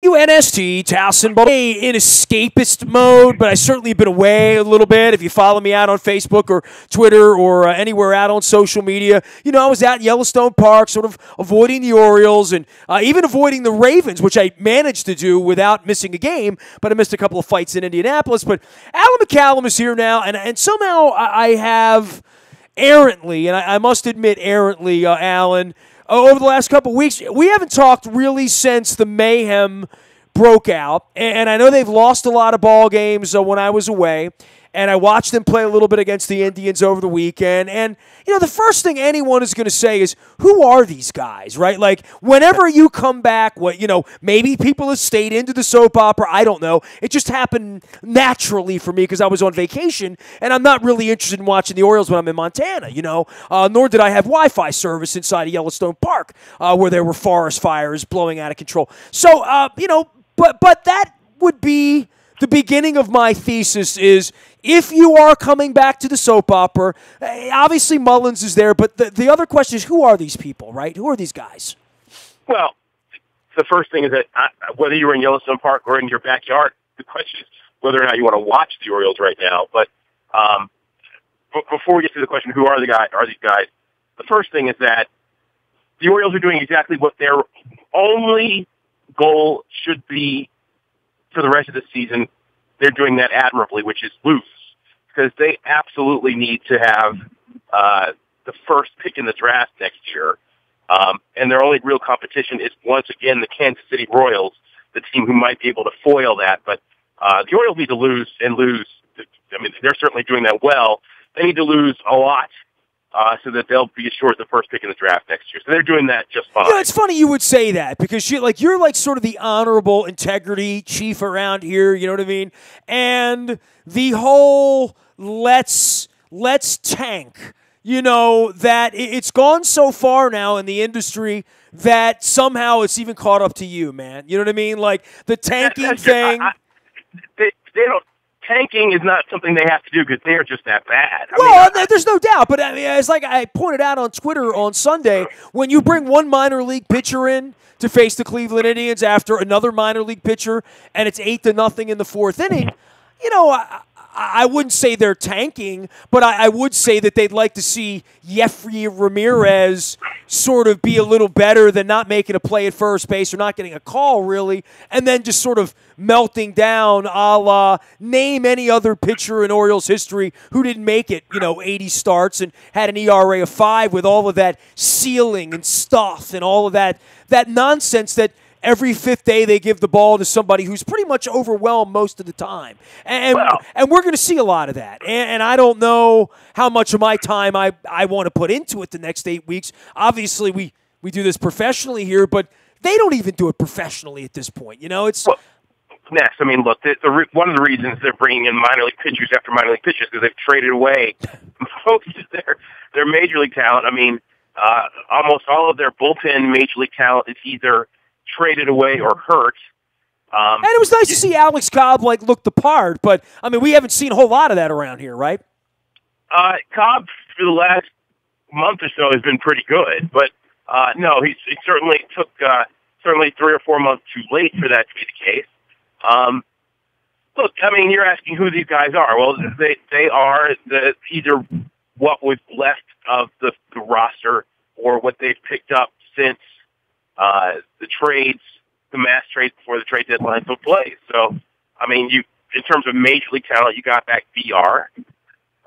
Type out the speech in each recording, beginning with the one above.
WNST, Towson, in escapist mode, but I certainly been away a little bit. If you follow me out on Facebook or Twitter or anywhere out on social media, you know, I was out in Yellowstone Park sort of avoiding the Orioles and even avoiding the Ravens, which I managed to do without missing a game, but I missed a couple of fights in Indianapolis. But Alan McCallum is here now, and somehow I have errantly, and I must admit errantly, Alan, over the last couple of weeks, we haven't talked really since the mayhem broke out. And I know they've lost a lot of ball games when I was away. And I watched them play a little bit against the Indians over the weekend. And, you know, the first thing anyone is going to say is, who are these guys, right? Like, whenever you come back, maybe people have stayed into the soap opera. I don't know. It just happened naturally for me because I was on vacation, and I'm not really interested in watching the Orioles when I'm in Montana, nor did I have Wi-Fi service inside of Yellowstone Park where there were forest fires blowing out of control. So, but that would be the beginning of my thesis is, if you are coming back to the soap opera, obviously Mullins is there, but the other question is, who are these people, right? Who are these guys? Well, the first thing is that whether you're in Yellowstone Park or in your backyard, the question is whether or not you want to watch the Orioles right now. But before we get to the question, who are these guys? The first thing is that the Orioles are doing exactly what their only goal should be for the rest of the season. They're doing that admirably, which is lose, because they absolutely need to have the first pick in the draft next year. And their only real competition is, once again, the Kansas City Royals, the team who might be able to foil that. But the Orioles need to lose and lose. I mean, they're certainly doing that well. They need to lose a lot so that they'll be assured the first pick in the draft next year. So they're doing that just fine. Yeah, it's funny you would say that because you're like sort of the honorable integrity chief around here, you know what I mean? And the whole let's tank, that it's gone so far now in the industry that somehow it's even caught up to you, man. You know what I mean? Like the tanking thing. They don't. Tanking is not something they have to do because they are just that bad. There's no doubt. But I mean, it's like I pointed out on Twitter on Sunday, when you bring one minor league pitcher in to face the Cleveland Indians after another minor league pitcher, and it's 8-0 in the fourth inning, I wouldn't say they're tanking, but I would say that they'd like to see Yefry Ramirez sort of be a little better than not making a play at first base or not getting a call, really, and then just sort of melting down a la name any other pitcher in Orioles history who didn't make it, 80 starts and had an ERA of 5 with all of that ceiling and stuff and all of that nonsense that every fifth day they give the ball to somebody who's pretty much overwhelmed most of the time. And we're going to see a lot of that. And I don't know how much of my time I want to put into it the next 8 weeks. Obviously, we do this professionally here, but they don't even do it professionally at this point. It's... Well, next, I mean, look, one of the reasons they're bringing in minor league pitchers after minor league pitchers is because they've traded away most of their major league talent. I mean, almost all of their bullpen major league talent is either traded away or hurt. And it was nice to see Alex Cobb look the part, but I mean, we haven't seen a whole lot of that around here, right? Cobb for the last month or so has been pretty good, but no, he certainly took certainly 3 or 4 months too late for that to be the case. Look, I mean, you're asking who these guys are. Well, they are either what was left of the roster or what they've picked up since the mass trades before the trade deadline took place. So, I mean, in terms of major league talent, you got back VR,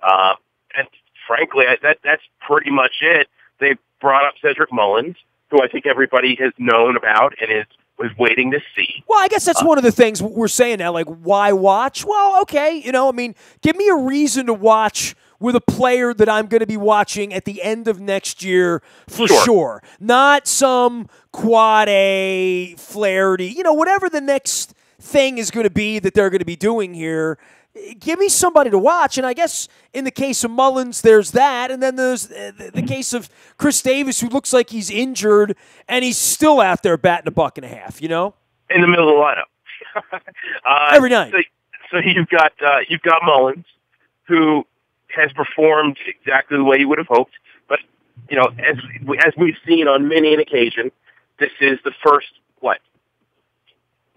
and frankly, that's pretty much it. They brought up Cedric Mullins, who I think everybody has known about and was waiting to see. Well, I guess that's one of the things we're saying now. Like, why watch? Well, okay, I mean, give me a reason to watch with a player that I'm going to be watching at the end of next year for sure. Not some quad A, Flaherty, whatever the next thing is going to be that they're going to be doing here. Give me somebody to watch. And I guess in the case of Mullins, there's that. And then there's the case of Chris Davis, who looks like he's injured, and he's still out there batting $1.50, In the middle of the lineup. Every night. So you've got Mullins, who has performed exactly the way you would have hoped. But, as we've seen on many an occasion, this is the first,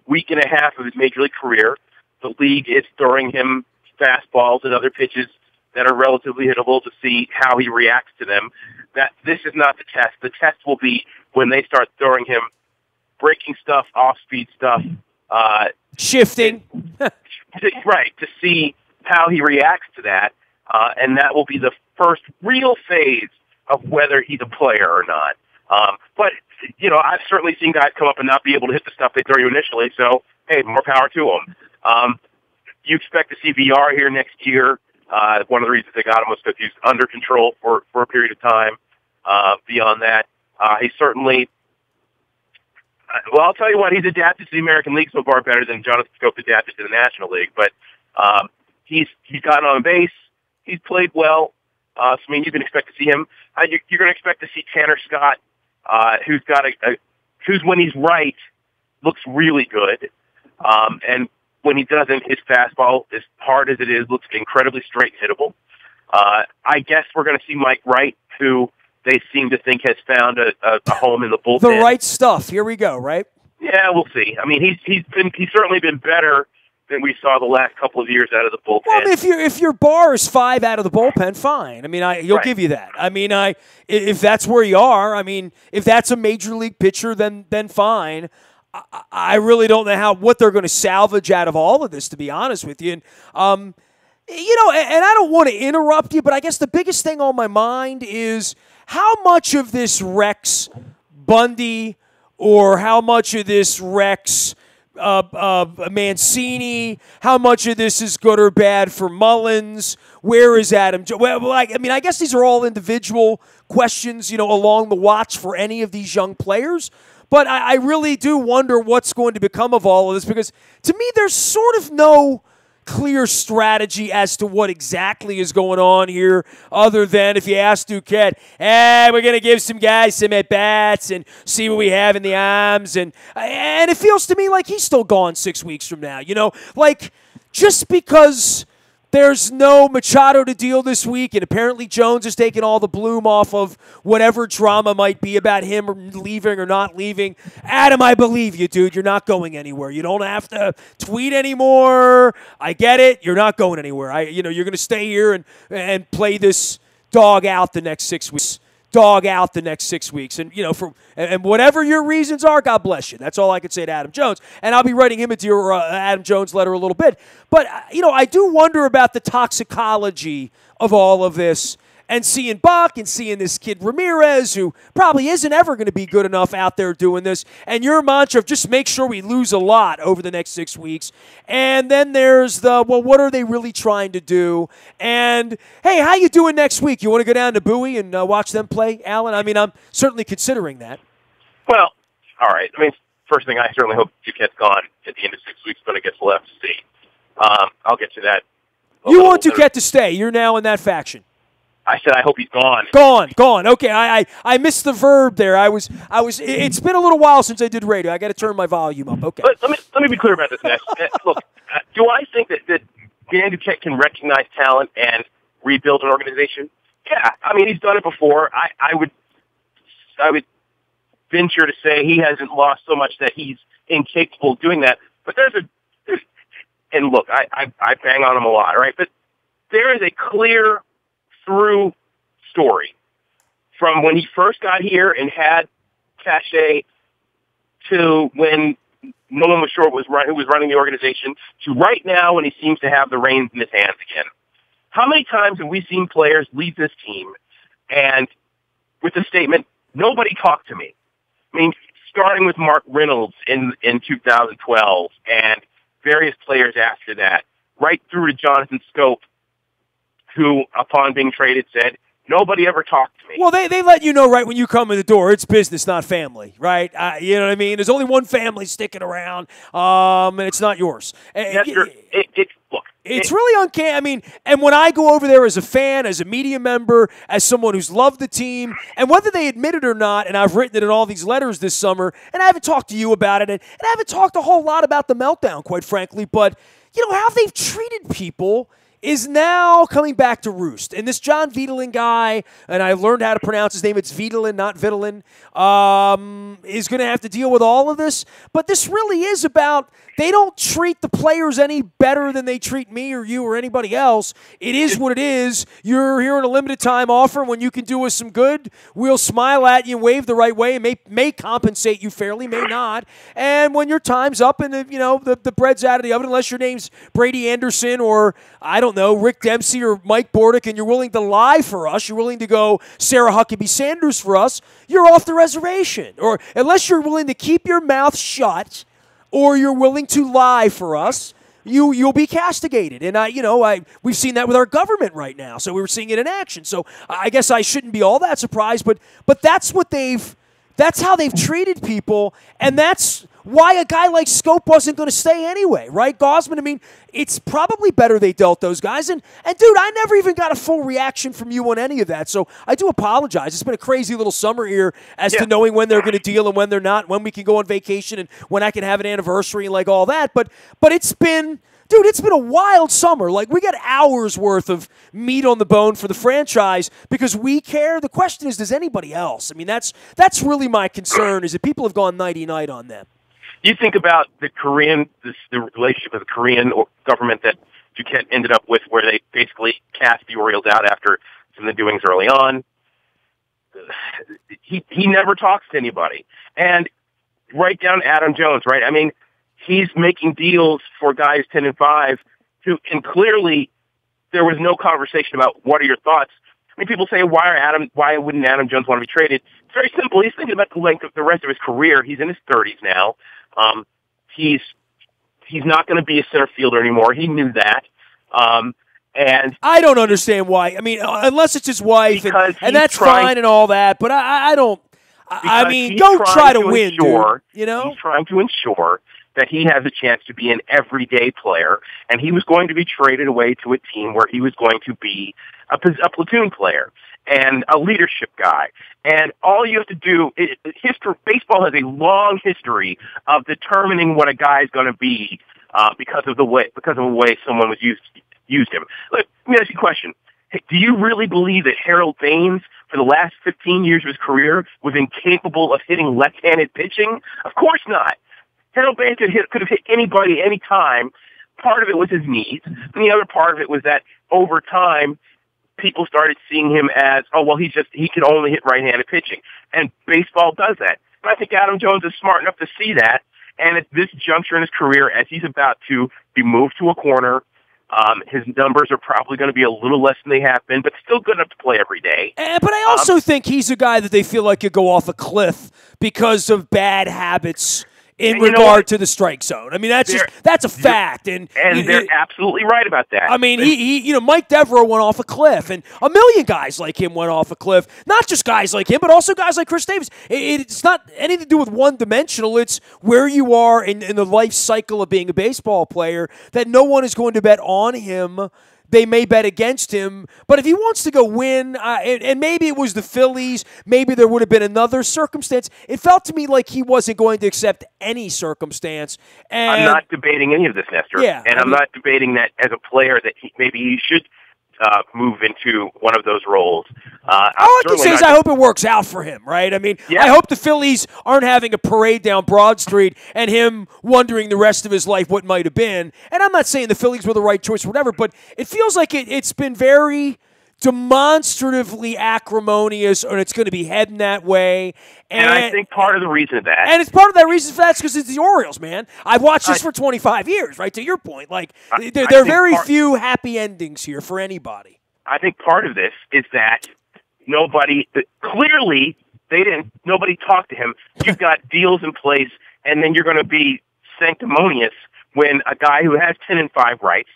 week and a half of his major league career, the league is throwing him fastballs and other pitches that are relatively hittable to see how he reacts to them. That this is not the test. The test will be when they start throwing him breaking stuff, off-speed stuff, shifting, right, to see how he reacts to that, and that will be the first real phase of whether he's a player or not. But I've certainly seen guys come up and not be able to hit the stuff they throw you initially. So hey, more power to them. You expect to see VR here next year. One of the reasons they got him was because he's under control for a period of time. Beyond that, he certainly. Well, I'll tell you what, he's adapted to the American League so far better than Jonathan Scope adapted to the National League. But he's gotten on base. He's played well. So, you can expect to see him. You're going to expect to see Tanner Scott, who's got who's when he's right, looks really good. And when he doesn't, his fastball, as hard as it is, looks incredibly straight hittable. I guess we're going to see Mike Wright, who they seem to think has found a home in the bullpen. The right stuff. Here we go, right? Yeah, we'll see. He's certainly been better than we saw the last couple of years out of the bullpen. Well, if your bar is 5 out of the bullpen, fine. You'll give you that. If that's where you are, if that's a major league pitcher, then fine. I really don't know what they're going to salvage out of all of this, to be honest with you. And, and I don't want to interrupt you, but I guess the biggest thing on my mind is how much of this wrecks Bundy or how much of this wrecks Mancini, how much of this is good or bad for Mullins, where is Adam? I guess these are all individual questions, along the watch for any of these young players. But I really do wonder what's going to become of all of this, because to me there's sort of no clear strategy as to what exactly is going on here, other than if you ask Duquette, we're going to give some guys some at-bats and see what we have in the arms. And it feels to me like he's still gone 6 weeks from now. Just because there's no Machado to deal this week, and apparently Jones is taking all the bloom off of whatever drama might be about him leaving or not leaving. Adam, I believe you, dude. You're not going anywhere. You don't have to tweet anymore. I get it. You're not going anywhere. You're going to stay here and play this dog out the next 6 weeks. And whatever your reasons are, God bless you. That's all I can say to Adam Jones. And I'll be writing him a dear Adam Jones letter a little bit. But, I do wonder about the toxicology of all of this, and seeing Buck and seeing this kid Ramirez, who probably isn't ever going to be good enough out there doing this, and your mantra of just make sure we lose a lot over the next 6 weeks. And then there's what are they really trying to do? And, hey, how you doing next week? You want to go down to Bowie and watch them play, Alan? I'm certainly considering that. Well, all right. First thing, I certainly hope Duquette's gone at the end of 6 weeks, but I guess we'll have to see. I'll get to that. You want Duquette to stay. You're now in that faction. I said I hope he's gone. Gone. Okay, I missed the verb there. It's been a little while since I did radio. I got to turn my volume up. Okay. Let me be clear about this, Ness. Look, do I think that Dan Duquette can recognize talent and rebuild an organization? Yeah, he's done it before. I would venture to say he hasn't lost so much that he's incapable of doing that. But and look, I bang on him a lot, right? But there is a clear through story from when he first got here and had cachet to when no one was sure who was running the organization to right now when he seems to have the reins in his hands again. How many times have we seen players leave this team and with the statement, nobody talked to me? Starting with Mark Reynolds in 2012 and various players after that, right through to Jonathan Scope, who, upon being traded, said, nobody ever talked to me. Well, they let you know right when you come in the door, it's business, not family, right? You know what I mean? There's only one family sticking around, and it's not yours. Nestor, it's really uncanny. And when I go over there as a fan, as a media member, as someone who's loved the team, and whether they admit it or not, and I've written it in all these letters this summer, and I haven't talked to you about it, and I haven't talked a whole lot about the meltdown, quite frankly, but, how they've treated people is now coming back to roost. And this John Vitelin guy, and I learned how to pronounce his name, it's Vitelin, not Vitelin, is going to have to deal with all of this. But this really is about, they don't treat the players any better than they treat me or you or anybody else. It is what it is. You're here on a limited time offer. When you can do us some good, we'll smile at you and wave the right way and may compensate you fairly, may not. And when your time's up and the bread's out of the oven, unless your name's Brady Anderson or, I don't know, Rick Dempsey or Mike Bordick, and you're willing to lie for us, you're willing to go Sarah Huckabee Sanders for us, you're off the reservation. Or unless you're willing to keep your mouth shut or you're willing to lie for us, you'll be castigated. And we've seen that with our government right now. So we're seeing it in action. So I guess I shouldn't be all that surprised, but that's how they've treated people, and that's why a guy like Scope wasn't going to stay anyway, right? Gosman, I mean, it's probably better they dealt those guys. And dude, I never even got a full reaction from you on any of that, so I do apologize. It's been a crazy little summer here as to knowing when they're going to deal and when they're not, when we can go on vacation and when I can have an anniversary and like all that. But it's been... Dude, it's been a wild summer. Like, we got hours worth of meat on the bone for the franchise because we care. The question is, does anybody else? I mean, that's really my concern, is that people have gone nighty-night on them. You think about the relationship with the Korean government that Duquette ended up with, where they basically cast the Orioles out after some of the doings early on. He never talks to anybody. And right down to Adam Jones, right? I mean, he's making deals for guys 10-5 and clearly there was no conversation about what are your thoughts. I mean, people say, why wouldn't Adam Jones want to be traded? It's very simple. He's thinking about the length of the rest of his career. He's in his 30s now. He's not going to be a center fielder anymore. He knew that. And I don't understand why. I mean, unless it's his wife, and that's fine and all that, but I don't. I mean, don't try to win, dude, He's trying to ensure that he has a chance to be an everyday player, and he was going to be traded away to a team where he was going to be a platoon player and a leadership guy. And all you have to do, baseball has a long history of determining what a guy is going to be because of the way someone was used him. Let me ask you a question. Hey, do you really believe that Harold Baines, for the last 15 years of his career, was incapable of hitting left-handed pitching? Of course not. Harold Baines could have hit anybody any time. Part of it was his knees, and the other part of it was that over time, people started seeing him as, he can only hit right-handed pitching. And baseball does that. And I think Adam Jones is smart enough to see that. And at this juncture in his career, as he's about to be moved to a corner, his numbers are probably going to be a little less than they have been, but still good enough to play every day. But I also think he's a guy that they feel like could go off a cliff because of bad habits in regard to the strike zone. I mean, that's a fact. And they're absolutely right about that. I mean, Mike Devereaux went off a cliff, and a million guys like him went off a cliff. Not just guys like him, but also guys like Chris Davis. It's not anything to do with one-dimensional. It's where you are in the life cycle of being a baseball player, that no one is going to bet on him. They may bet against him, but if he wants to go win, and maybe it was the Phillies, maybe there would have been another circumstance. It felt to me like he wasn't going to accept any circumstance. And I'm not debating any of this, Nestor. Yeah, I'm not debating that as a player that maybe he should move into one of those roles. All I can say is I hope it works out for him, right? I mean, I hope the Phillies aren't having a parade down Broad Street and him wondering the rest of his life what might have been. And I'm not saying the Phillies were the right choice or whatever, but it feels like it's been very demonstratively acrimonious, and it's going to be heading that way. And I think part of the reason of that... And it's part of that reason for that is because it's the Orioles, man. I've watched this for 25 years, right? To your point. Like, there are very few happy endings here for anybody. I think part of this is that nobody talked to him. You've got deals in place, and then you're going to be sanctimonious when a guy who has 10-5 rights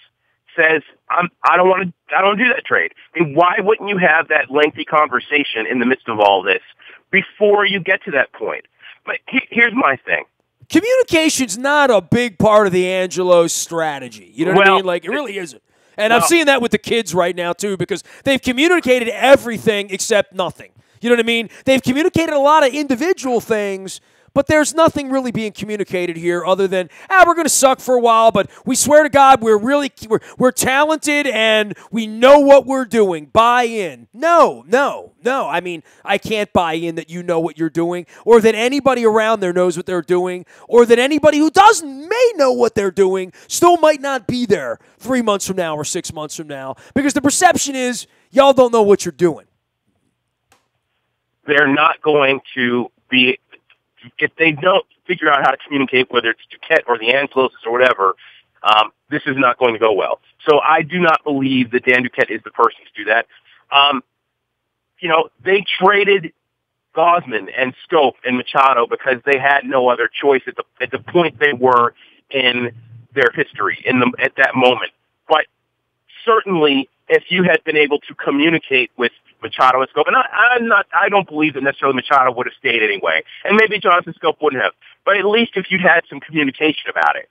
says, I don't want to do that trade. I mean, why wouldn't you have that lengthy conversation in the midst of all this before you get to that point? But here's my thing. Communication's not a big part of the Angelos strategy. You know what I mean? Like, it really isn't. And I'm seeing that with the kids right now, too, because they've communicated everything except nothing. You know what I mean? They've communicated a lot of individual things, but there's nothing really being communicated here other than, we're going to suck for a while, but we swear to God we're talented and we know what we're doing. Buy in. No. I mean, I can't buy in that you know what you're doing, or that anybody around there knows what they're doing, or that anybody who doesn't may know what they're doing still might not be there 3 months from now or 6 months from now, because the perception is y'all don't know what you're doing. They're not going to be, if they don't figure out how to communicate, whether it's Duquette or the Angelos or whatever, this is not going to go well. So I do not believe that Dan Duquette is the person to do that. They traded Gosman and Scope and Machado because they had no other choice at the point they were in their history at that moment. But certainly, if you had been able to communicate with Machado and Scope, and I don't believe that necessarily Machado would have stayed anyway, and maybe Jonathan Scope wouldn't have, but at least if you'd had some communication about it,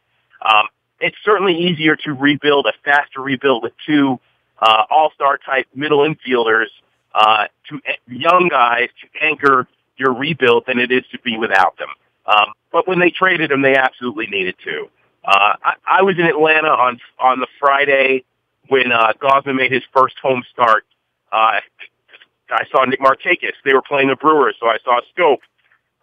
it's certainly easier to rebuild, a faster rebuild with two all-star type middle infielders, to young guys to anchor your rebuild than it is to be without them. But when they traded him, they absolutely needed to. I was in Atlanta on the Friday when Gosman made his first home start. I saw Nick Markakis. They were playing the Brewers, so I saw Scope.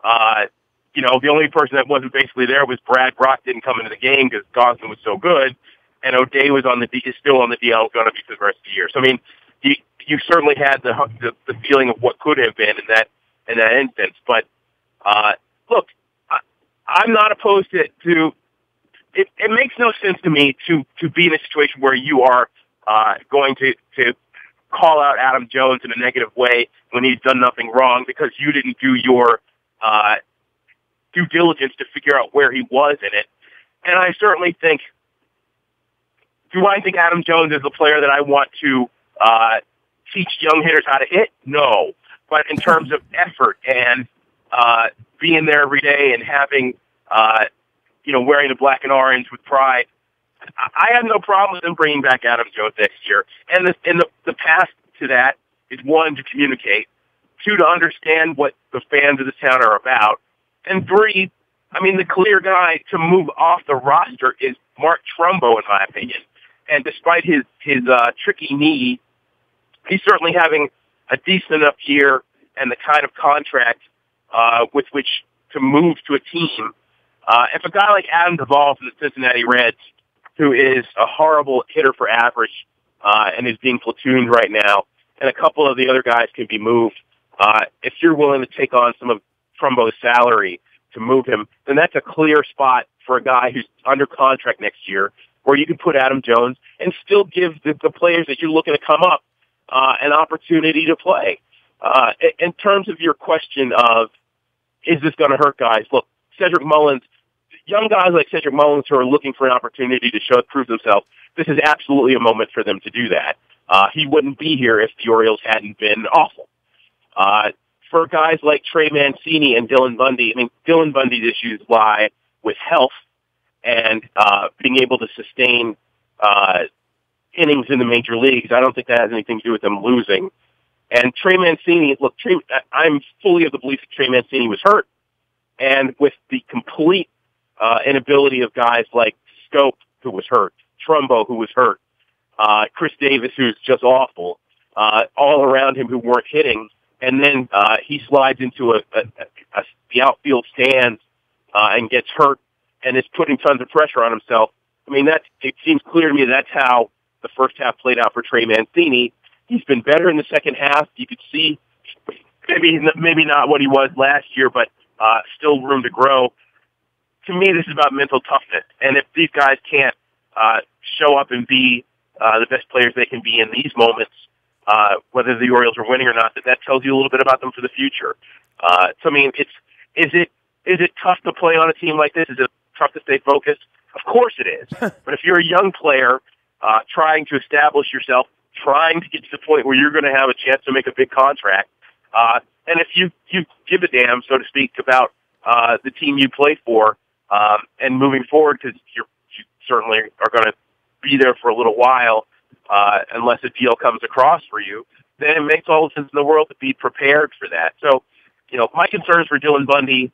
The only person that wasn't basically there was Brad Brock. Didn't come into the game because Gosman was so good, and O'Day was is still on the DL, going to be for the rest of the year. So I mean, you certainly had the feeling of what could have been in that instance. But look, I'm not opposed to. It makes no sense to me to be in a situation where you are going to call out Adam Jones in a negative way when he's done nothing wrong because you didn't do your due diligence to figure out where he was in it. And I certainly think, do I think Adam Jones is the player that I want to teach young hitters how to hit? No. But in terms of effort and being there every day and having, wearing the black and orange with pride, I have no problem with them bringing back Adam Jones next year. And the path to that is, one, to communicate, two, to understand what the fans of this town are about, and three, I mean, the clear guy to move off the roster is Mark Trumbo, in my opinion. And despite his tricky knee, he's certainly having a decent enough year and the kind of contract with which to move to a team. If a guy like Adam Duvall from the Cincinnati Reds, who is a horrible hitter for average and is being platooned right now, and a couple of the other guys can be moved, if you're willing to take on some of Trumbo's salary to move him, then that's a clear spot for a guy who's under contract next year, where you can put Adam Jones and still give the players that you're looking to come up an opportunity to play. In terms of your question of, is this going to hurt guys? Look, Cedric Mullins, young guys like Cedric Mullins who are looking for an opportunity to prove themselves, this is absolutely a moment for them to do that. He wouldn't be here if the Orioles hadn't been awful. For guys like Trey Mancini and Dylan Bundy, I mean, Dylan Bundy's issues lie with health and being able to sustain innings in the major leagues. I don't think that has anything to do with them losing. And Trey Mancini, look, I'm fully of the belief that Trey Mancini was hurt. And with the complete inability of guys like Scope, who was hurt, Trumbo, who was hurt, Chris Davis, who's just awful, all around him who weren't hitting, and then he slides into the outfield stands and gets hurt and is putting tons of pressure on himself. I mean, it seems clear to me that's how the first half played out for Trey Mancini. He's been better in the second half. You could see maybe not what he was last year, but still room to grow. To me, this is about mental toughness. And if these guys can't show up and be the best players they can be in these moments, whether the Orioles are winning or not, that tells you a little bit about them for the future. So, I mean, is it tough to play on a team like this? Is it tough to stay focused? Of course it is. But if you're a young player trying to establish yourself, trying to get to the point where you're going to have a chance to make a big contract, and if you give a damn, so to speak, about the team you play for, and moving forward, because you certainly are going to be there for a little while, unless a deal comes across for you, then it makes all the sense in the world to be prepared for that. So, my concerns for Dylan Bundy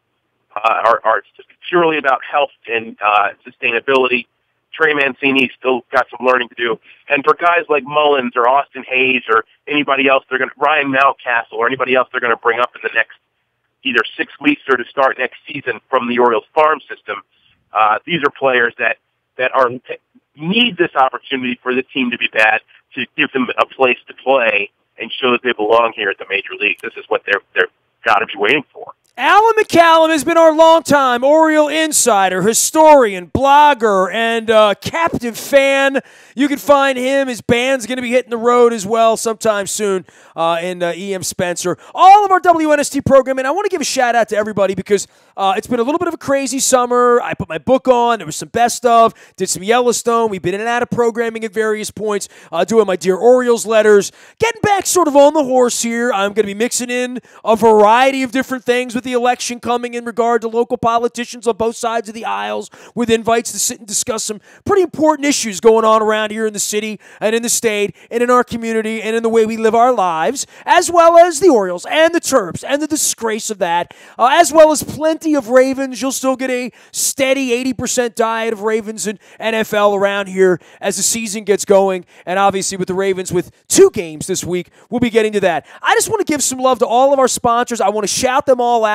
are just purely about health and sustainability. Trey Mancini's still got some learning to do. And for guys like Mullins or Austin Hayes or anybody else, Ryan Mountcastle or anybody else they're going to bring up in the next either 6 weeks or to start next season from the Orioles farm system. These are players that need this opportunity for the team to be bad to give them a place to play and show that they belong here at the major leagues. This is what they're got to be waiting for. Alan McCallum has been our longtime Oriole insider, historian, blogger, and captive fan. You can find him. His band's going to be hitting the road as well sometime soon in E.M. Spencer. All of our WNST programming. I want to give a shout-out to everybody because it's been a little bit of a crazy summer. I put my book on. There was some best of. Did some Yellowstone. We've been in and out of programming at various points, doing my Dear Orioles letters. Getting back sort of on the horse here. I'm going to be mixing in a variety of different things with the election coming in regard to local politicians on both sides of the aisles with invites to sit and discuss some pretty important issues going on around here in the city and in the state and in our community and in the way we live our lives, as well as the Orioles and the Terps and the disgrace of that, as well as plenty of Ravens. You'll still get a steady 80% diet of Ravens and NFL around here as the season gets going, and obviously with the Ravens with 2 games this week, we'll be getting to that. I just want to give some love to all of our sponsors. I want to shout them all out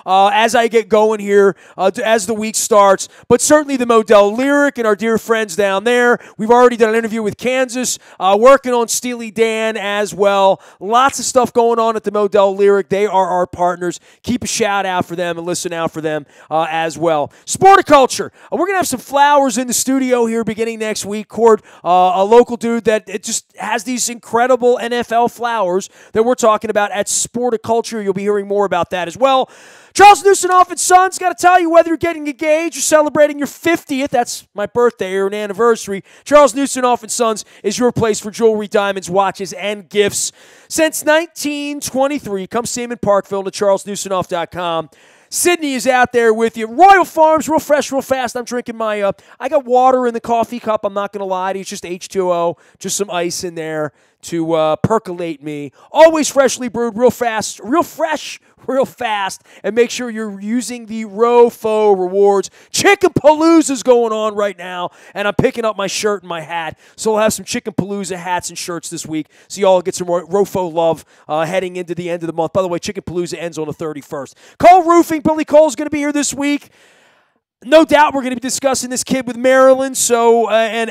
as I get going here, as the week starts. But certainly the Modell Lyric and our dear friends down there. We've already done an interview with Kansas, working on Steely Dan as well. Lots of stuff going on at the Modell Lyric. They are our partners. Keep a shout out for them and listen out for them as well. Sporticulture. We're going to have some flowers in the studio here beginning next week. Cord, a local dude that it just has these incredible NFL flowers that we're talking about at Sporticulture. You'll be hearing more about that as well. Charles Newsonoff and Sons, got to tell you, whether you're getting engaged or celebrating your 50th, that's my birthday or an anniversary, Charles Newsonoff and Sons is your place for jewelry, diamonds, watches, and gifts. Since 1923, come see him in Parkville at charlesnewsonoff.com. Sydney is out there with you. Royal Farms, real fresh, real fast. I'm drinking my, I got water in the coffee cup. I'm not going to lie to you. It's just H2O, just some ice in there to percolate me. Always freshly brewed, real fast, real fresh, real fast. And make sure you're using the ROFO rewards. Chicken Palooza's going on right now, and I'm picking up my shirt and my hat. So we'll have some Chicken Palooza hats and shirts this week, so y'all get some ROFO love heading into the end of the month. By the way, Chicken Palooza ends on the 31st. Cole Roofing, Billy Cole's going to be here this week. No doubt we're going to be discussing this kid with Maryland, so and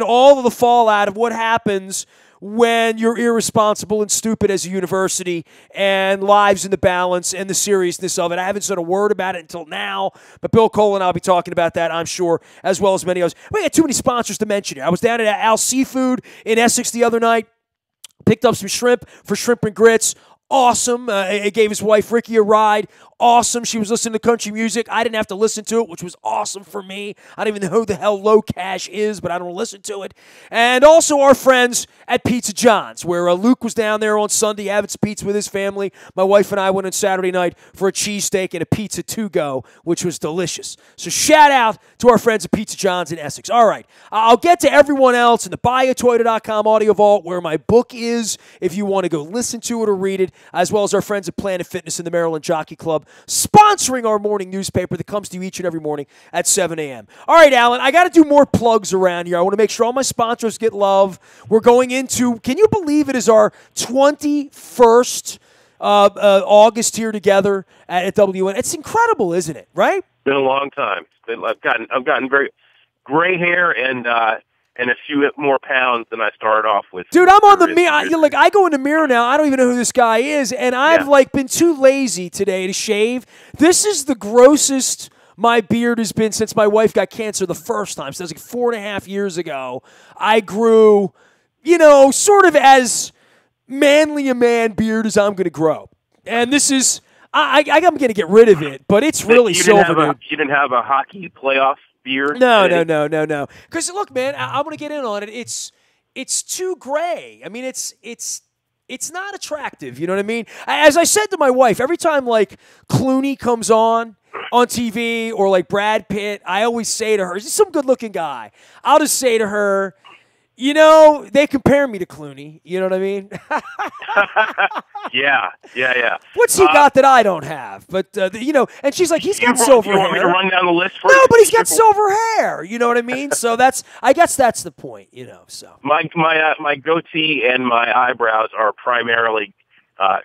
all of the fallout of what happens when you're irresponsible and stupid as a university, and lives in the balance and the seriousness of it. I haven't said a word about it until now, but Bill Cole and I will be talking about that, I'm sure, as well as many others. We got too many sponsors to mention here. I was down at Al's Seafood in Essex the other night, picked up some shrimp for Shrimp and Grits. Awesome. It gave his wife Ricky a ride. Awesome. She was listening to country music. I didn't have to listen to it, which was awesome for me. I don't even know who the hell Low Cash is, but I don't listen to it. And also our friends at Pizza John's, where Luke was down there on Sunday having some pizza with his family. My wife and I went on Saturday night for a cheesesteak and a pizza to go, which was delicious. So shout out to our friends at Pizza John's in Essex. All right. I'll get to everyone else in the buyatoyota.com audio vault, where my book is, if you want to go listen to it or read it, as well as our friends at Planet Fitness and the Maryland Jockey Club, sponsoring our morning newspaper that comes to you each and every morning at 7 a.m. All right, Alan, I got to do more plugs around here. I want to make sure all my sponsors get love. We're going into, can you believe it is our 21st August here together at WN? It's incredible, isn't it, right? It's been a long time. I've gotten very gray hair and a few more pounds than I started off with. Dude, I'm on the mirror. I go in the mirror now. I don't even know who this guy is, and I've been too lazy today to shave. This is the grossest my beard has been since my wife got cancer the first time. So that was like 4.5 years ago. I grew, sort of as manly a man beard as I'm going to grow, and this is I'm going to get rid of it, but it's really silver. You didn't have a hockey playoff beard? No. Because look, man, I'm going to get in on it. It's too gray. I mean, it's not attractive. You know what I mean? As I said to my wife, every time like Clooney comes on TV or like Brad Pitt, I always say to her, he's some good-looking guy. I'll just say to her, You know, they compare me to Clooney. You know what I mean? Yeah. What's he got that I don't have? But, and she's like, he's got silver hair. You want me to run down the list for you? you? No, but he's got silver hair. You know what I mean? So I guess that's the point, so. My goatee and my eyebrows are primarily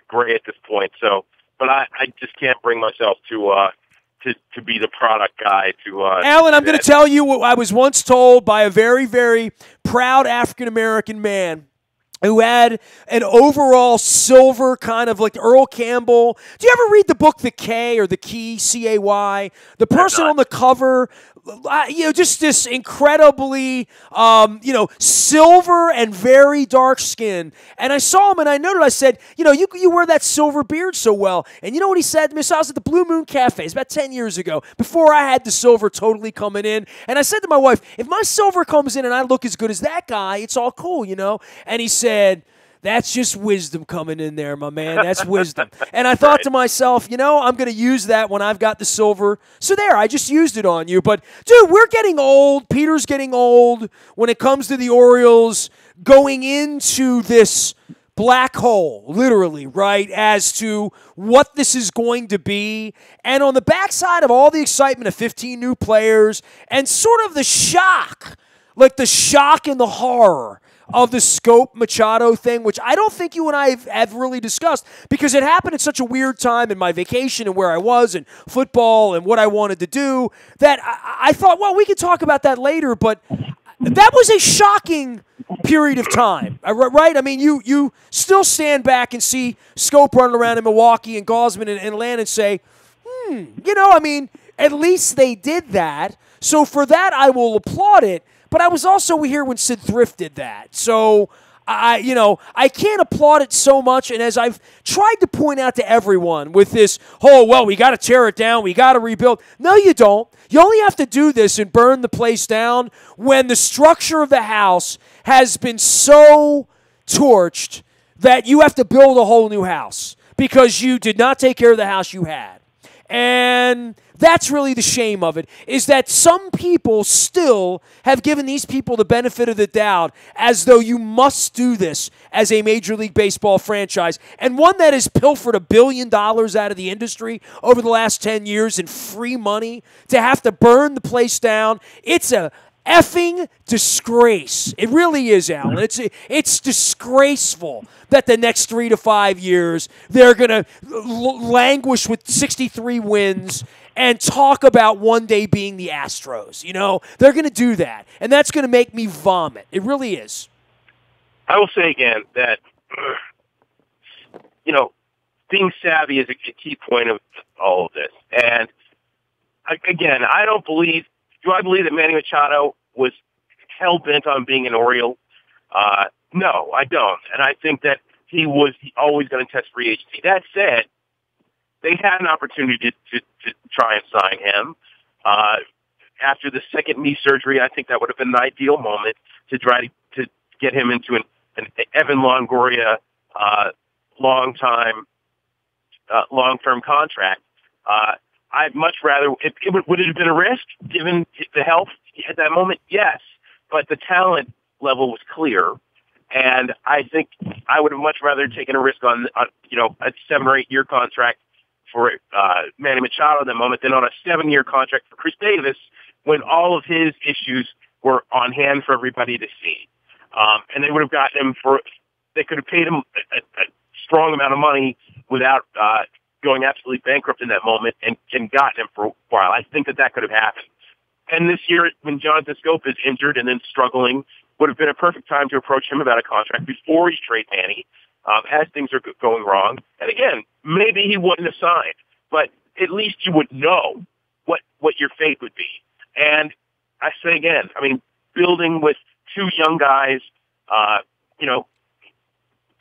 gray at this point, so, but I just can't bring myself to be the product guy. Alan, I'm going to tell you what I was once told by a very, very proud African-American man who had an overall silver kind of like Earl Campbell. Do you ever read the book The K or The Key, C-A-Y? The person on the cover, just this incredibly, silver and very dark skin. And I saw him and I noted, I said, you wear that silver beard so well. And you know what he said to me? So I was at the Blue Moon Cafe. It's about 10 years ago, before I had the silver totally coming in. And I said to my wife, if my silver comes in and I look as good as that guy, it's all cool, And he said, that's just wisdom coming in there, my man. That's wisdom. And I thought to myself, I'm going to use that when I've got the silver. So there, I just used it on you. But, dude, we're getting old. Peter's getting old when it comes to the Orioles going into this black hole, literally, right, as to what this is going to be. And on the backside of all the excitement of 15 new players and sort of the shock, like the shock and the horror of the Scope Machado thing, which I don't think you and I have really discussed because it happened at such a weird time in my vacation and where I was and football and what I wanted to do that I thought, well, we can talk about that later, but that was a shocking period of time, right? I mean, you still stand back and see Scope running around in Milwaukee and Gosman and Atlanta and say, at least they did that. So for that, I will applaud it. But I was also here when Sid Thrift did that. So, I can't applaud it so much. And as I've tried to point out to everyone with this we got to tear it down, we got to rebuild. No, you don't. You only have to do this and burn the place down when the structure of the house has been so torched that you have to build a whole new house because you did not take care of the house you had. And that's really the shame of it, is that some people still have given these people the benefit of the doubt as though you must do this as a Major League Baseball franchise. And one that has pilfered $1 billion out of the industry over the last 10 years in free money to have to burn the place down. It's a effing disgrace. It really is, Alan. It's disgraceful that the next 3 to 5 years they're going to languish with 63 wins and talk about one day being the Astros. They're going to do that, and that's going to make me vomit. It really is. I will say again that, being savvy is a key point of all of this. And again, do I believe that Manny Machado was hell-bent on being an Oriole? No, I don't. And I think that he was always going to test free agency. That said, they had an opportunity to try and sign him. After the second knee surgery, I think that would have been an ideal moment to try to get him into an Evan Longoria long-term contract. I'd much rather, would it have been a risk given the health at that moment? Yes, but the talent level was clear, and I think I would have much rather taken a risk on a 7 or 8 year contract for Manny Machado at that moment than on a 7-year contract for Chris Davis when all of his issues were on hand for everybody to see. And they would have gotten him they could have paid him a strong amount of money without going absolutely bankrupt in that moment and gotten him for a while. I think that could have happened. And this year, when Jonathan Scope is injured and then struggling, would have been a perfect time to approach him about a contract before he trade Manny, as things are going wrong. And again, maybe he wouldn't have signed, but at least you would know what your fate would be. And I say again, building with 2 young guys,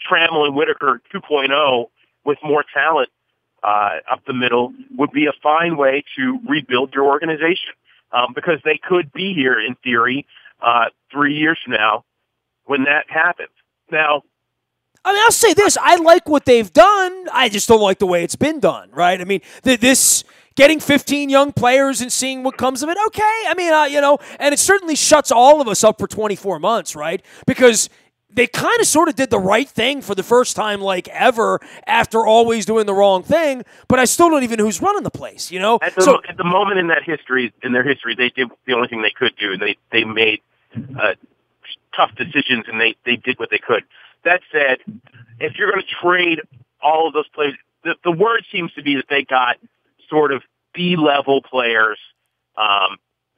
Trammell and Whitaker 2.0 with more talent up the middle would be a fine way to rebuild your organization, because they could be here in theory 3 years from now when that happens. Now, I'll say this. I like what they've done. I just don't like the way it's been done, right? This getting 15 young players and seeing what comes of it. Okay, I mean, and it certainly shuts all of us up for 24 months, right? Because they kind of sort of did the right thing for the first time like ever after always doing the wrong thing, but I still don't even know who's running the place, At the moment in their history, they did the only thing they could do. They made tough decisions, and they did what they could. That said, if you're going to trade all of those players, the word seems to be that they got sort of B-level players.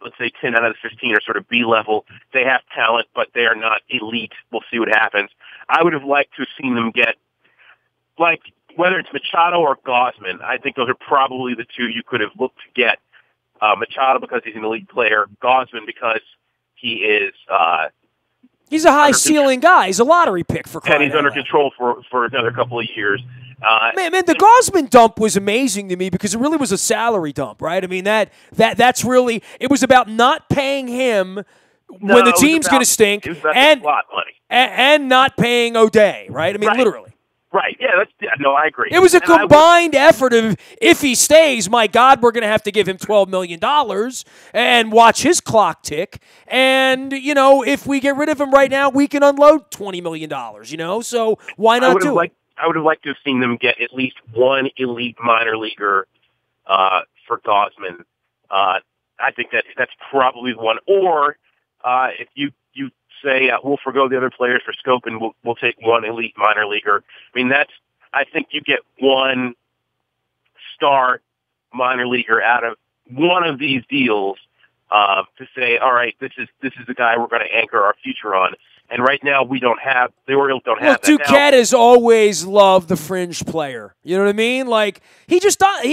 Let's say 10 out of the 15 are sort of B-level. They have talent, but they are not elite. We'll see what happens. I would have liked to have seen them get, like, whether it's Machado or Gausman, I think those are probably the two you could have looked to get. Machado because he's an elite player. Gausman because he is... he's a high-ceiling guy. He's a lottery pick for crying and he's out under loud. Control for another couple of years. Man, the Gausman dump was amazing to me because it really was a salary dump, right? I mean, that's really – it was about not paying him when the team's going to stink and slot money. And not paying O'Day, right? I mean, literally. Right, yeah, no, I agree. It was a combined effort of, if he stays, my God, we're going to have to give him $12 million and watch his clock tick. And, if we get rid of him right now, we can unload $20 million, So why not do it? I would have liked to have seen them get at least one elite minor leaguer for Gausman. I think that's probably the one. Or if you say we'll forgo the other players for scope and we'll take one elite minor leaguer. I mean, I think you get one star minor leaguer out of one of these deals to say, all right, this is the guy we're going to anchor our future on. And right now the Orioles don't have that. Duquette has always loved the fringe player. You know what I mean? Like he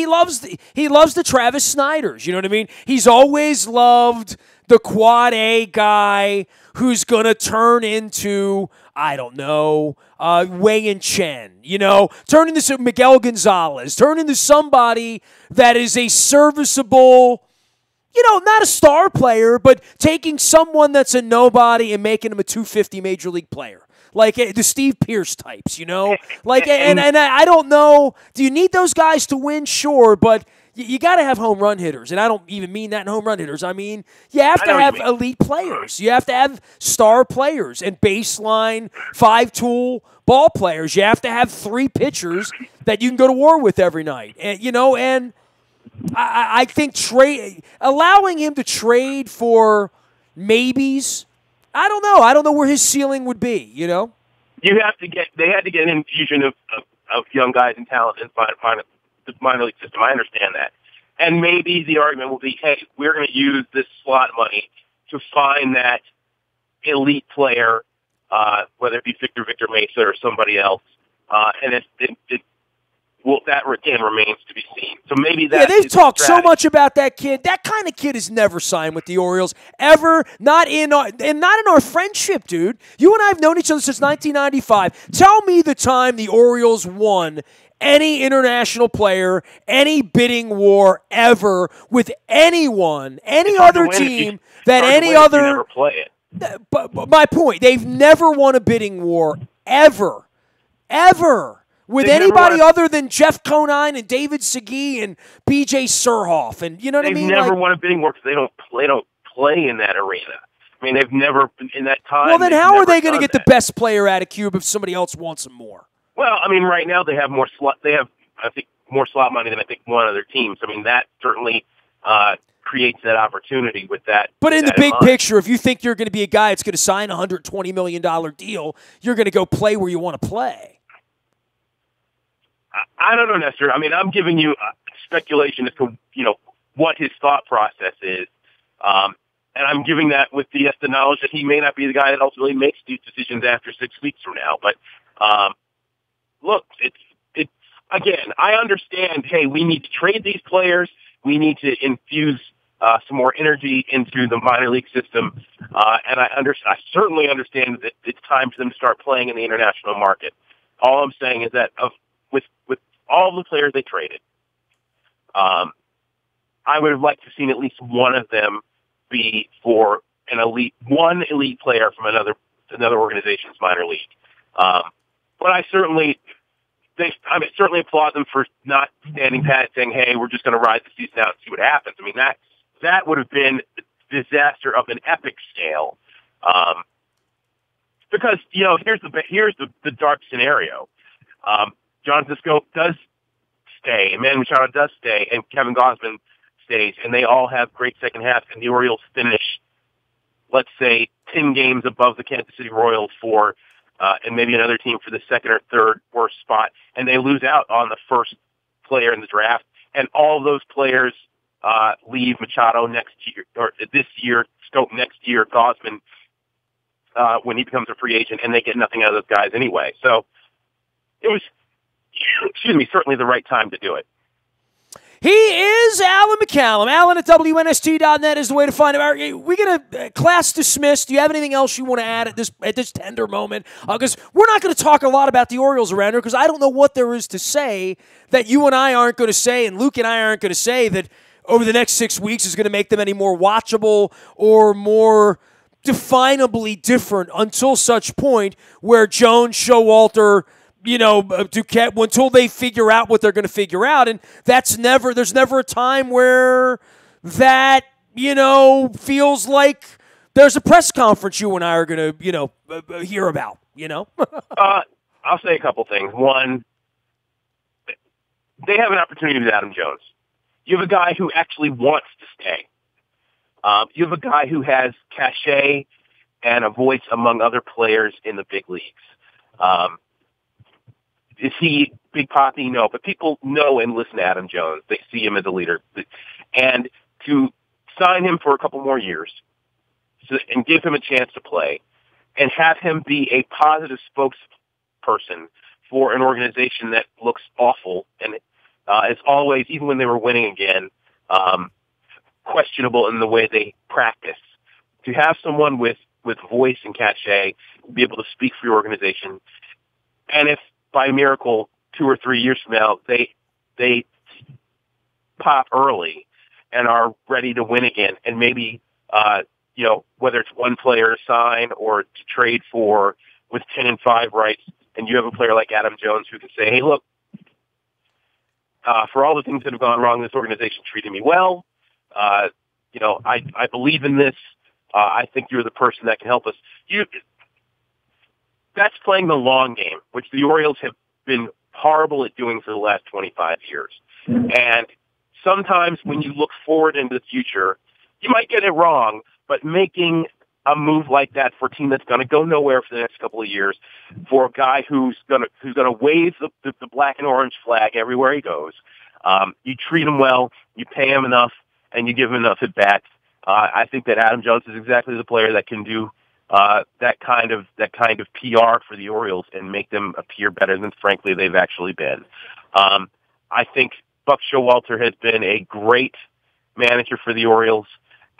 loves the Travis Snyders. You know what I mean? He's always loved the quad A guy who's going to turn into, I don't know, Wei-Yin Chen, turn into Miguel Gonzalez, turn into somebody that is a serviceable, not a star player, but taking someone that's a nobody and making him a 250 major league player. Like the Steve Pierce types, Like, and I don't know, do you need those guys to win? Sure, but you got to have home run hitters, and I don't even mean that in home run hitters. I mean, you have to have elite players. You have to have star players and baseline, five-tool ball players. You have to have three pitchers that you can go to war with every night. And, and I think allowing him to trade for mabies, I don't know. I don't know where his ceiling would be, They had to get an infusion of young guys and talent and find the minor league system. I understand that. And maybe the argument will be, hey, we're going to use this slot money to find that elite player, whether it be Victor Mesa or somebody else. And that again remains to be seen. So maybe that. Yeah, they've talked so much about that kid. That kind of kid has never signed with the Orioles ever. Not in our friendship, dude. You and I have known each other since 1995. Tell me the time the Orioles won any international player, any bidding war ever with anyone, any other team that any other. You never play it. But my point, they've never won a bidding war ever. With anybody other than Jeff Conine and David Segui and B.J. Surhoff, and you know what I mean? They've never won a bidding war because they don't play in that arena. I mean, they've never in that time. Well, then how are they going to get the best player out of Cuba if somebody else wants them more? Well, I mean, right now they have more slot. They have, I think, more slot money than I think one other team. So I mean, that certainly creates that opportunity with that. But in the big picture, if you think you're going to be a guy that's going to sign a $120 million deal, you're going to go play where you want to play. I don't know, Nestor. I mean, I'm giving you speculation as to, what his thought process is. And I'm giving that with the knowledge that he may not be the guy that ultimately makes these decisions after 6 weeks from now. But, look, it's again, I understand, hey, we need to trade these players. We need to infuse some more energy into the minor league system. And I certainly understand that it's time for them to start playing in the international market. All I'm saying is that with all the players they traded, I would have liked to have seen at least one of them be for one elite player from another organization's minor league. But I certainly I mean, certainly applaud them for not standing pat, saying, "Hey, we're just going to ride the season out and see what happens." I mean, that would have been a disaster of an epic scale. Because here's the dark scenario. Jonathan Scope does stay, and Manny Machado does stay, and Kevin Gausman stays, and they all have great second halves, and the Orioles finish, let's say, 10 games above the Kansas City Royals and maybe another team for the second or third worst spot, and they lose out on the first player in the draft, and all those players leave Machado next year, or this year, Scope next year, Gausman when he becomes a free agent, and they get nothing out of those guys anyway. So it was, certainly the right time to do it. He is Alan McCallum. Alan at WNST.net is the way to find him. We get a class dismissed. Do you have anything else you want to add at this tender moment? Because we're not going to talk a lot about the Orioles around here, because I don't know what there is to say that you and I aren't going to say, and Luke and I aren't going to say, that over the next 6 weeks is going to make them any more watchable or more definably different until such point where Jones, Showalter, Duquette, until they figure out what they're going to figure out. And there's never a time where that, feels like there's a press conference you and I are going to, hear about, I'll say a couple things. One, they have an opportunity with Adam Jones. You have a guy who actually wants to stay. You have a guy who has cachet and a voice among other players in the big leagues. Is he Big Poppy? No, but people know and listen to Adam Jones. They see him as a leader. And to sign him for a couple more years and give him a chance to play and have him be a positive spokesperson for an organization that looks awful and is always, even when they were winning again, questionable in the way they practice. To have someone with voice and cachet be able to speak for your organization, and if by miracle 2 or 3 years from now they pop early and are ready to win again, and maybe whether it's one player to sign or to trade for with 10-5 rights, and you have a player like Adam Jones who can say, "Hey, look, for all the things that have gone wrong, this organization treated me well. I believe in this. I think you're the person that can help us." That's playing the long game, which the Orioles have been horrible at doing for the last 25 years. And sometimes when you look forward into the future, you might get it wrong, but making a move like that for a team that's going to go nowhere for the next couple of years, for a guy who's going to wave the black and orange flag everywhere he goes, you treat him well, you pay him enough, and you give him enough at bats. I think that Adam Jones is exactly the player that can do that kind of PR for the Orioles and make them appear better than, frankly, they've actually been. I think Buck Showalter has been a great manager for the Orioles,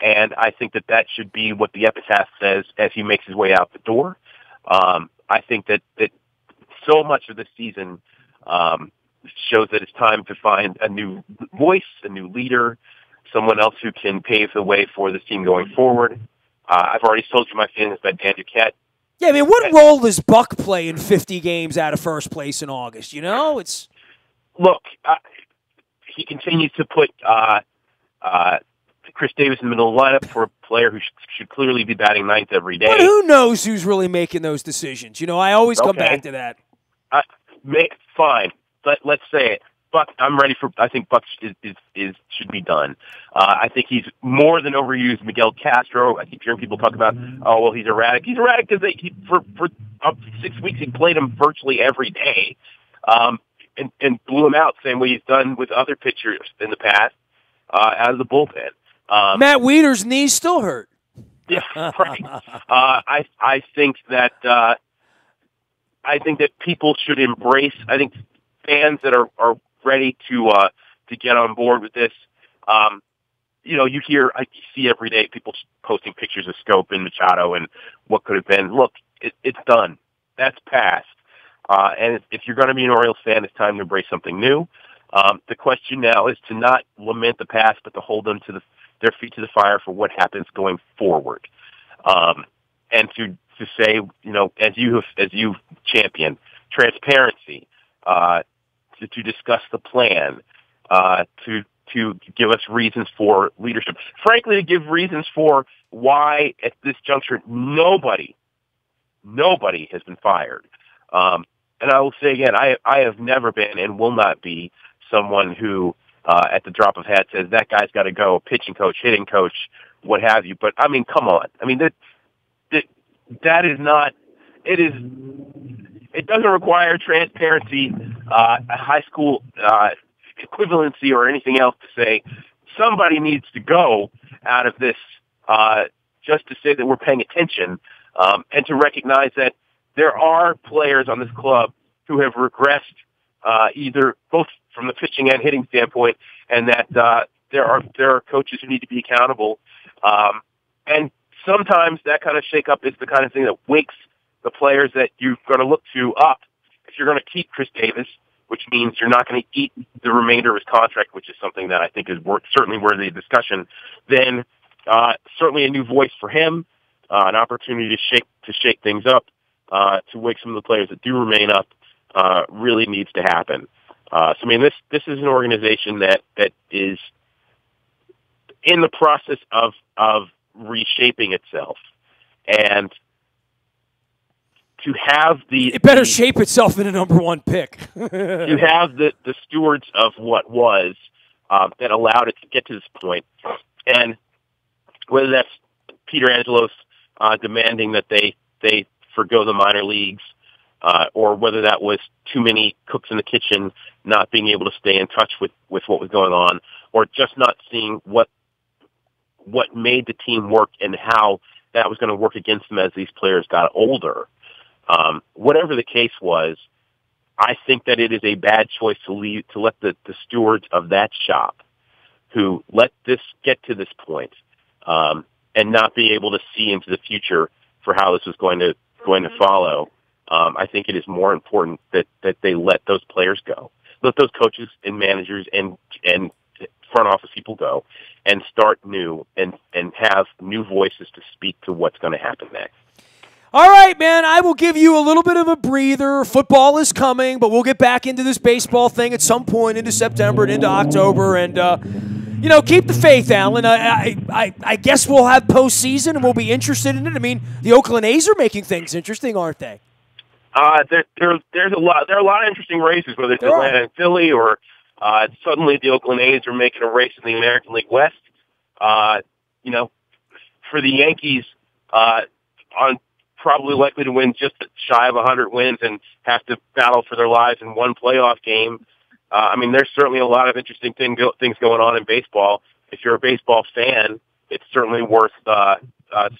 and I think that should be what the epitaph says as he makes his way out the door. I think that so much of the season shows that it's time to find a new voice, a new leader, someone else who can pave the way for this team going forward. I've already told you my feelings about Dan Duquette. Yeah, I mean, what role does Buck play in 50 games out of first place in August? Look, he continues to put Chris Davis in the middle of the lineup for a player who should clearly be batting ninth every day. But who knows who's really making those decisions? I always come back to that. Fine, let's say it. Buck, I'm ready for. I think Buck should be done. I think he's more than overused. Miguel Castro. I keep hearing people talk about, oh well, he's erratic. He's erratic because for 6 weeks he played him virtually every day, and blew him out the same way he's done with other pitchers in the past out of the bullpen. Matt Wieder's knee's still hurt. Yeah, right. I think that people should embrace. I think fans that are ready to get on board with this. I see every day people posting pictures of Scope and Machado and what could have been. Look, it's done. That's past. And if you're going to be an Orioles fan, it's time to embrace something new. The question now is to not lament the past, but to hold them to their feet to the fire for what happens going forward. And to say, as you champion, transparency. to discuss the plan, to give us reasons for leadership. Frankly, to give reasons for why at this juncture nobody has been fired. And I will say again, I have never been and will not be someone who at the drop of hat says that guy's got to go, pitching coach, hitting coach, what have you. But I mean, come on. I mean, that is not. It doesn't require transparency, a high school equivalency, or anything else to say somebody needs to go out of this. Just to say that we're paying attention, and to recognize that there are players on this club who have regressed, either both from the pitching and hitting standpoint, and that there are coaches who need to be accountable. And sometimes that kind of shakeup is the kind of thing that wakes the players that you're going to look to up. If you're going to keep Chris Davis, which means you're not going to eat the remainder of his contract, which is something that I think is certainly worthy of discussion, then certainly a new voice for him, an opportunity to shake things up, to wake some of the players that do remain up, really needs to happen. So I mean, this is an organization that is in the process of reshaping itself, and to have it better shape itself in a number one pick. To have the stewards of what was that allowed it to get to this point, and whether that's Peter Angelos demanding that they forgo the minor leagues, or whether that was too many cooks in the kitchen not being able to stay in touch with what was going on, or just not seeing what made the team work and how that was going to work against them as these players got older. Whatever the case was, I think that it is a bad choice to let the stewards of that shop, who let this get to this point, and not be able to see into the future for how this was going to follow. I think it is more important that they let those players go, let those coaches and managers and front office people go, and start new and have new voices to speak to what's going to happen next. All right, man, I will give you a little bit of a breather. Football is coming, but we'll get back into this baseball thing at some point into September and into October. And, keep the faith, Alan. I guess we'll have postseason and we'll be interested in it. I mean, the Oakland A's are making things interesting, aren't they? There are a lot of interesting races, whether it's Atlanta and Philly, or suddenly the Oakland A's are making a race in the American League West. For the Yankees, on probably likely to win just shy of 100 wins and have to battle for their lives in one playoff game. There's certainly a lot of interesting things going on in baseball. If you're a baseball fan, it's certainly worth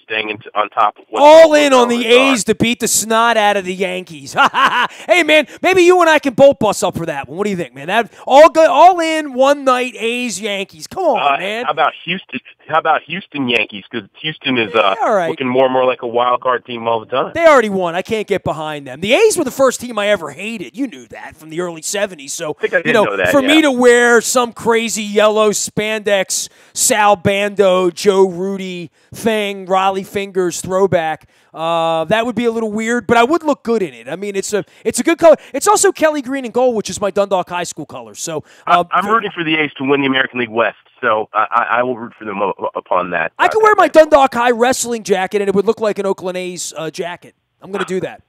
staying on top of what's all in on the A's to beat the snot out of the Yankees. Hey, man, maybe you and I can both bust up for that one. What do you think, man? That all in one night, A's Yankees. Come on, man. How about Houston? How about Houston Yankees? Because Houston is looking more and more like a wild card team all the time. They already won. I can't get behind them. The A's were the first team I ever hated. You knew that from the early 70s. So, I did know that, for me to wear some crazy yellow spandex Sal Bando, Joe Rudy thing, Raleigh Fingers throwback, that would be a little weird, but I would look good in it. I mean, it's a good color. It's also Kelly green and gold, which is my Dundalk High School color. So I'm rooting for the A's to win the American League West, so I will root for them upon that. I could wear my Dundalk High wrestling jacket, and it would look like an Oakland A's jacket. I'm going to do that.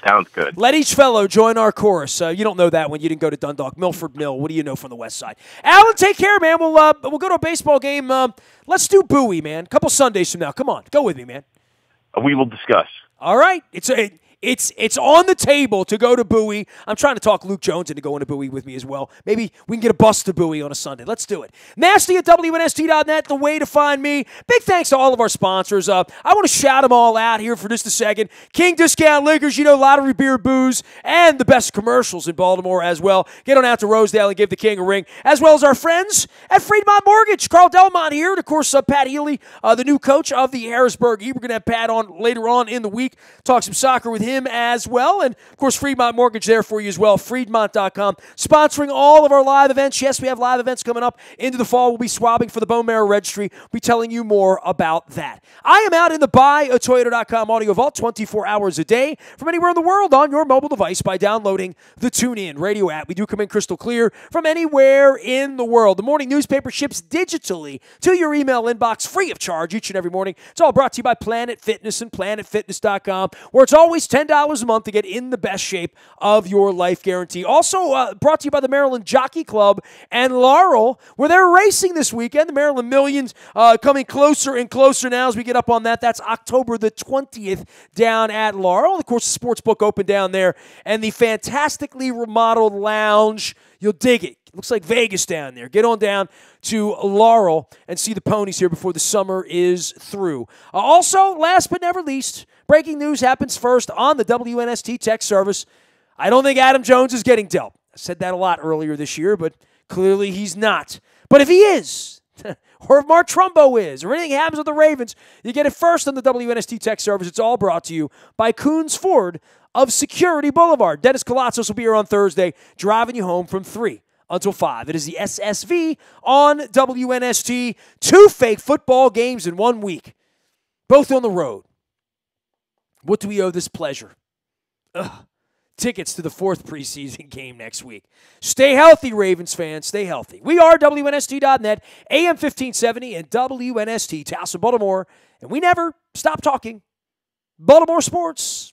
Sounds good. Let each fellow join our chorus. You don't know that when you didn't go to Dundalk. Milford Mill. What do you know from the West Side? Alan, take care, man. We'll go to a baseball game. Let's do Bowie, man. A couple Sundays from now. Come on. Go with me, man. We will discuss. All right. It's on the table to go to Bowie. I'm trying to talk Luke Jones into going to Bowie with me as well. Maybe we can get a bus to Bowie on a Sunday. Let's do it. Nasty at WNST.net, the way to find me. Big thanks to all of our sponsors. I want to shout them all out here for just a second. King Discount Liquors, lottery beer, booze, and the best commercials in Baltimore as well. Get on out to Rosedale and give the King a ring, as well as our friends at Freedmont Mortgage. Carl Delmont here, and of course, Pat Healy, the new coach of the Harrisburg. We're going to have Pat on later on in the week, talk some soccer with him him as well. And, of course, Freedmont Mortgage there for you as well, Freedmont.com, sponsoring all of our live events. Yes, we have live events coming up into the fall. We'll be swabbing for the Bone Marrow Registry. We'll be telling you more about that. I am out in the buyatoyota.com audio vault 24 hours a day from anywhere in the world on your mobile device by downloading the TuneIn radio app. We do come in crystal clear from anywhere in the world. The morning newspaper ships digitally to your email inbox free of charge each and every morning. It's all brought to you by Planet Fitness and PlanetFitness.com, where it's always $10 a month to get in the best shape of your life guarantee. Also brought to you by the Maryland Jockey Club and Laurel, where they're racing this weekend. The Maryland Millions coming closer and closer now as we get up on that. That's October the 20th down at Laurel. Of course, the sports book open down there, and the fantastically remodeled lounge. You'll dig it. Looks like Vegas down there. Get on down to Laurel and see the ponies here before the summer is through. Also, last but never least, breaking news happens first on the WNST text service. I don't think Adam Jones is getting dealt. I said that a lot earlier this year, but clearly he's not. But if he is, or if Mark Trumbo is, or anything happens with the Ravens, you get it first on the WNST text service. It's all brought to you by Coons Ford of Security Boulevard. Dennis Kalatzos will be here on Thursday, driving you home from 3 until 5. It is the SSV on WNST. 2 fake football games in 1 week, both on the road. What do we owe this pleasure? Tickets to the 4th preseason game next week. Stay healthy, Ravens fans. Stay healthy. We are WNST.net, AM 1570, and WNST, Towson, Baltimore. And we never stop talking Baltimore sports.